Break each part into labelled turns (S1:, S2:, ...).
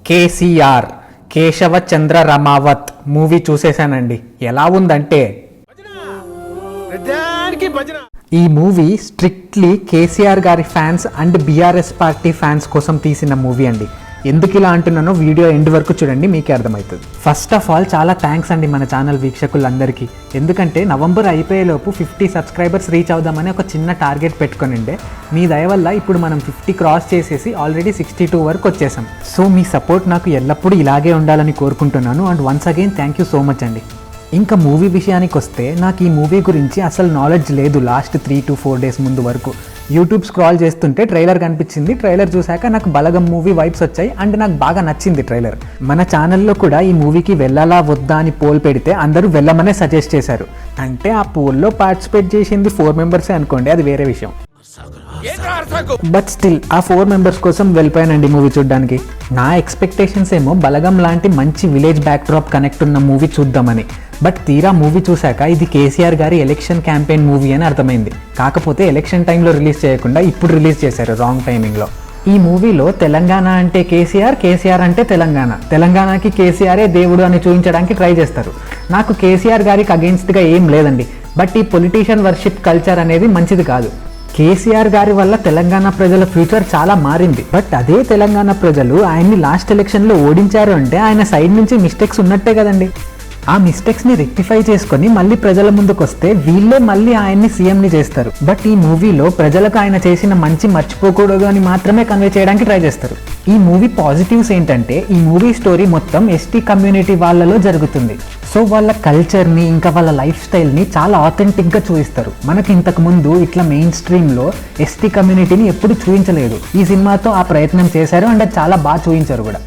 S1: కేసీఆర్ కేశవ చంద్ర Ramavath movie చూసేశానండి. ఎలా ఉందంటే ఈ మూవీ స్ట్రిక్ట్లీ కేసీఆర్ గారి fans and BRS party fans కోసం తీసిన మూవీ అండి. ఎందుకు ఇలా అంటున్నానో వీడియో ఎండ్ వరకు చూడండి, మీకే అర్థమవుతుంది. ఫస్ట్ ఆఫ్ ఆల్ చాలా థ్యాంక్స్ అండి మన ఛానల్ వీక్షకులందరికీ. ఎందుకంటే నవంబర్ అయిపోయేలోపు 50 సబ్స్క్రైబర్స్ రీచ్ అవుదామని ఒక చిన్న టార్గెట్ పెట్టుకునిండే. మీ దయ వల్ల ఇప్పుడు మనం 50 క్రాస్ చేసేసి ఆల్రెడీ 62 వరకు వచ్చేసాం. సో మీ సపోర్ట్ నాకు ఎల్లప్పుడూ ఇలాగే ఉండాలని కోరుకుంటున్నాను. And once again thank you so much అండి. ఇంకా మూవీ విషయానికి వస్తే నాకు ఈ మూవీ గురించి అసలు నాలెడ్జ్ లేదు. లాస్ట్ 3 to 4 days ముందు వరకు యూట్యూబ్ స్క్రాల్ చేస్తుంటే ట్రైలర్ కనిపించింది. ట్రైలర్ చూశాక నాకు బలగం మూవీ వైబ్స్ వచ్చాయి అండ్ నాకు బాగా నచ్చింది ట్రైలర్. మన ఛానల్లో కూడా ఈ మూవీకి వెళ్ళాలా వద్దా అని పోల్ పెడితే అందరూ వెళ్ళమనే సజెస్ట్ చేశారు. అంటే ఆ పోల్లో పార్టిసిపేట్ చేసింది 4 మెంబర్సే అనుకోండి, అది వేరే విషయం. బట్ స్టిల్ ఆ 4 మెంబర్స్ కోసం వెళ్ళిపోయానండి మూవీ చూడడానికి. నా ఎక్స్పెక్టేషన్స్ ఏమో బలగం లాంటి మంచి విలేజ్ బ్యాక్ డ్రాప్ కనెక్ట్ ఉన్న మూవీ చూద్దామని. బట్ తీరా మూవీ చూశాక ఇది కేసీఆర్ గారి ఎలక్షన్ క్యాంపెయిన్ మూవీ అని అర్థమైంది. కాకపోతే ఎలక్షన్ టైంలో రిలీజ్ చేయకుండా ఇప్పుడు రిలీజ్ చేశారు, రాంగ్ టైమింగ్లో. ఈ మూవీలో తెలంగాణ అంటే కేసీఆర్, కేసీఆర్ అంటే తెలంగాణ, తెలంగాణకి కేసీఆరే దేవుడు అని చూపించడానికి ట్రై చేస్తారు. నాకు కేసీఆర్ గారికి అగెన్స్ట్గా ఏం లేదండి. బట్ ఈ పొలిటీషియన్ వర్షిప్ కల్చర్ అనేది మంచిది కాదు. కేసీఆర్ గారి వల్ల తెలంగాణ ప్రజల ఫ్యూచర్ చాలా మారింది. బట్ అదే తెలంగాణ ప్రజలు ఆయన్ని లాస్ట్ ఎలక్షన్లో ఓడించారు అంటే ఆయన సైడ్ నుంచి మిస్టేక్స్ ఉన్నట్టే కదండి. ఆ మిస్టేక్స్ని రెక్టిఫై చేసుకొని మళ్ళీ ప్రజల ముందుకు వస్తే వీళ్ళే మళ్ళీ ఆయన్ని సీఎంని చేస్తారు. బట్ ఈ మూవీలో ప్రజలకు ఆయన చేసిన మంచి మర్చిపోకూడదు అని మాత్రమే కన్వే చేయడానికి ట్రై చేస్తారు. ఈ మూవీ పాజిటివ్స్ ఏంటంటే ఈ మూవీ స్టోరీ మొత్తం ఎస్టీ కమ్యూనిటీ వాళ్ళలో జరుగుతుంది. సో వాళ్ళ కల్చర్ని ఇంకా వాళ్ళ లైఫ్ స్టైల్ని చాలా ఆథెంటిక్గా చూపిస్తారు. మనకి ఇంతకు ముందు ఇట్లా మెయిన్ స్ట్రీమ్లో ఎస్టీ కమ్యూనిటీని ఎప్పుడు చూపించలేదు. ఈ సినిమాతో ఆ ప్రయత్నం చేశారు అండ్ అది చాలా బాగా చూపించారు కూడా.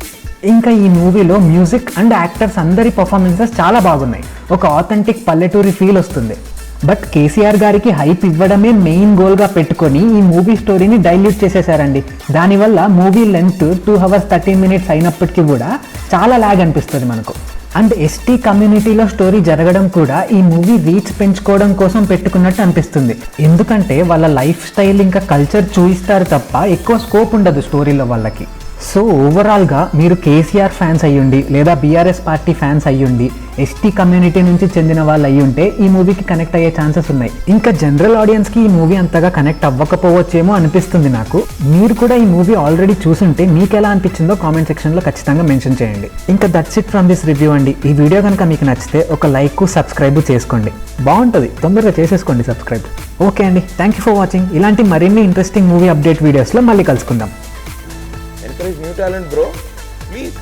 S1: ఇంకా ఈ మూవీలో మ్యూజిక్ అండ్ యాక్టర్స్ అందరి పర్ఫార్మెన్సెస్ చాలా బాగున్నాయి. ఒక ఆథెంటిక్ పల్లెటూరి ఫీల్ వస్తుంది. బట్ కేసీఆర్ గారికి హైప్ ఇవ్వడమే మెయిన్ గోల్గా పెట్టుకొని ఈ మూవీ స్టోరీని డైల్యూట్ చేసేసారండి. దానివల్ల మూవీ లెంత్ 2 hours 13 minutes అయినప్పటికీ కూడా చాలా లాగ్ అనిపిస్తుంది మనకు. అండ్ ఎస్టీ కమ్యూనిటీలో స్టోరీ జరగడం కూడా ఈ మూవీ రీచ్ పెంచుకోవడం కోసం పెట్టుకున్నట్టు అనిపిస్తుంది. ఎందుకంటే వాళ్ళ లైఫ్ స్టైల్ ఇంకా కల్చర్ చూపిస్తారు తప్ప ఎక్కువ స్కోప్ ఉండదు స్టోరీలో వాళ్ళకి. సో ఓవరాల్గా మీరు కేసీఆర్ ఫ్యాన్స్ అయ్యుండి లేదా బీఆర్ఎస్ పార్టీ ఫ్యాన్స్ అయ్యుండి ఎస్టీ కమ్యూనిటీ నుంచి చెందిన వాళ్ళు అయ్యుంటే ఈ మూవీకి కనెక్ట్ అయ్యే ఛాన్సెస్ ఉన్నాయి. ఇంకా జనరల్ ఆడియన్స్కి ఈ మూవీ అంతగా కనెక్ట్ అవ్వకపోవచ్చేమో అనిపిస్తుంది నాకు. మీరు కూడా ఈ మూవీ ఆల్రెడీ చూసుంటే మీకు ఎలా అనిపించిందో కామెంట్ సెక్షన్లో ఖచ్చితంగా మెన్షన్ చేయండి. ఇంకా that's it from this review అండి. ఈ వీడియో కనుక మీకు నచ్చితే ఒక లైక్ సబ్స్క్రైబ్ చేసుకోండి. బాగుంటుంది, తొందరగా చేసేసుకోండి సబ్స్క్రైబ్. ఓకే అండి, థ్యాంక్ యూ ఫర్ వాచింగ్. ఇలాంటి మరిన్ని ఇంట్రెస్టింగ్ మూవీ అప్డేట్ వీడియోస్లో మళ్ళీ కలుసుకుందాం.
S2: Encourage new talent, bro. Please.